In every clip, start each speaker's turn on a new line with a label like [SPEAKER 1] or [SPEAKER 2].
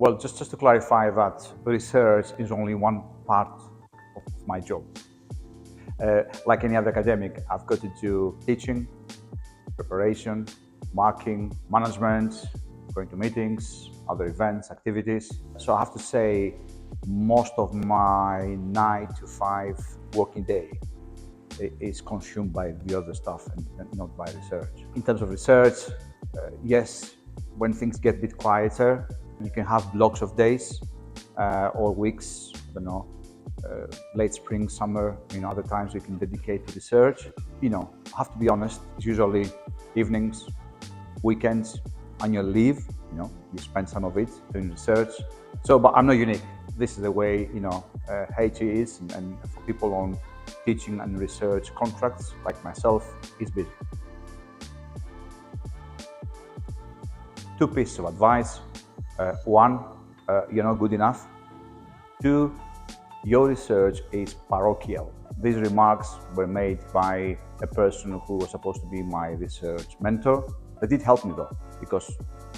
[SPEAKER 1] Well, just to clarify that research is only one part of my job. Like any other academic, I've got to do teaching, preparation, marking, management, going to meetings, other events, activities. So I have to say most of my 9 to 5 working day is consumed by the other stuff and not by research. In terms of research, yes, when things get a bit quieter, you can have blocks of days or weeks, I don't know, late spring, summer, other times you can dedicate to research. I have to be honest, it's usually evenings, weekends, annual leave, you spend some of it doing research. So, but I'm not unique. This is the way, HE is, and for people on teaching and research contracts like myself, it's busy. 2 pieces of advice. 1, you're not good enough. 2, your research is parochial. These remarks were made by a person who was supposed to be my research mentor. That did help me though, because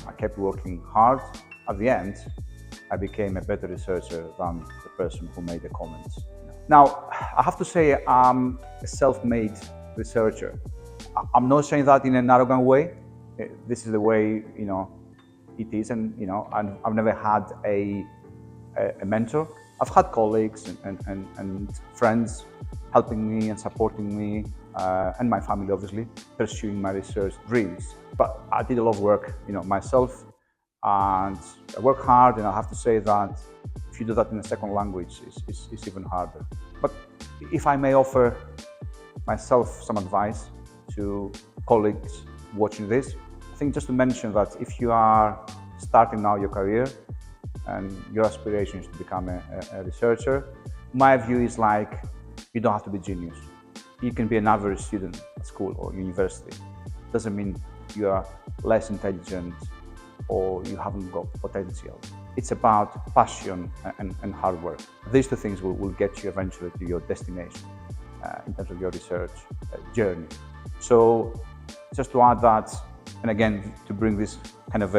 [SPEAKER 1] I kept working hard. At the end, I became a better researcher than the person who made the comments. Now, I have to say I'm a self-made researcher. I'm not saying that in an arrogant way. This is the way, it is, and I've never had a mentor. I've had colleagues and friends helping me and supporting me, and my family obviously, pursuing my research dreams. But I did a lot of work, myself, and I work hard, and I have to say that if you do that in a second language, it's even harder. But if I may offer myself some advice to colleagues watching this, I think just to mention that if you are starting now your career and your aspiration is to become a researcher, my view is like, you don't have to be genius. You can be an average student at school or university. Doesn't mean you are less intelligent or you haven't got potential. It's about passion and hard work. These 2 things will get you eventually to your destination in terms of your research journey. So just to add that, and again, to bring this kind of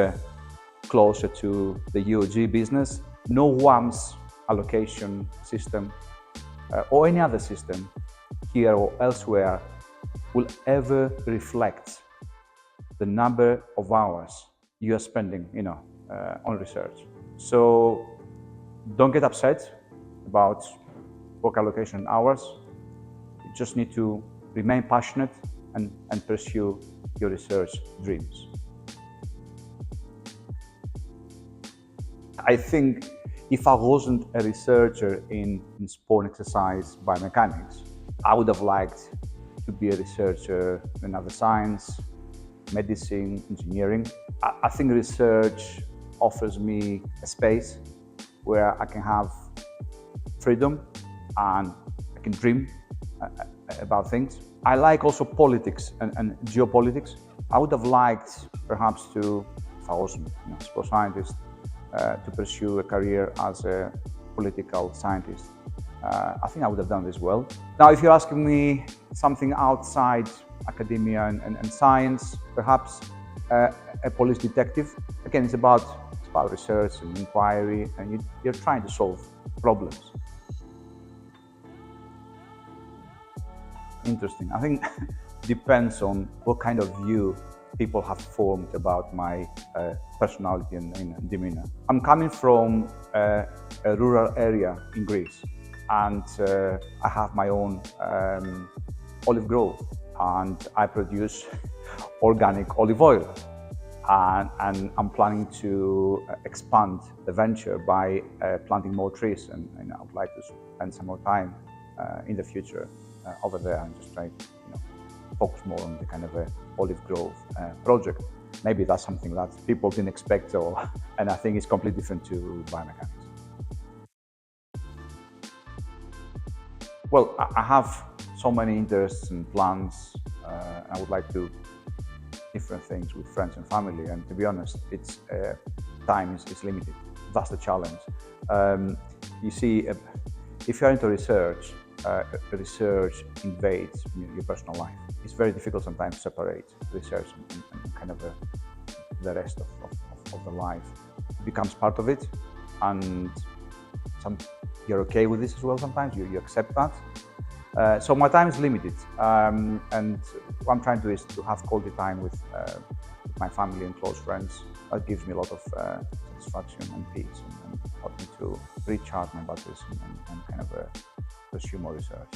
[SPEAKER 1] closer to the UOG business, no WAMS allocation system or any other system here or elsewhere will ever reflect the number of hours you are spending, on research. So don't get upset about work allocation hours. You just need to remain passionate and pursue your research dreams. I think if I wasn't a researcher in sport and exercise biomechanics, I would have liked to be a researcher in other science, medicine, engineering. I think research offers me a space where I can have freedom and I can dream about things. I like also politics and geopolitics. I would have liked perhaps to, if I wasn't a sports scientist, to pursue a career as a political scientist. I think I would have done this well. Now, if you're asking me something outside academia and science, perhaps a police detective. Again, it's about research and inquiry, and you're trying to solve problems. Interesting. I think depends on what kind of view people have formed about my personality and demeanor. I'm coming from a rural area in Greece, and I have my own olive grove, and I produce organic olive oil. And I'm planning to expand the venture by planting more trees, and I would like to spend some more time in the future over there and just try to focus more on the kind of a olive grove project. Maybe that's something that people didn't expect, and I think it's completely different to biomechanics. Well, I have so many interests and plans. I would like to different things with friends and family, and to be honest, it's time is limited. That's the challenge. You see, if you're into research, research invades your personal life. It's very difficult sometimes to separate research and kind of the rest of the life. becomes part of it, and you're okay with this as well. Sometimes you accept that. So my time is limited, and what I'm trying to do is to have quality time with my family and close friends. That gives me a lot of satisfaction and peace, and help me to recharge my batteries and kind of pursue more research.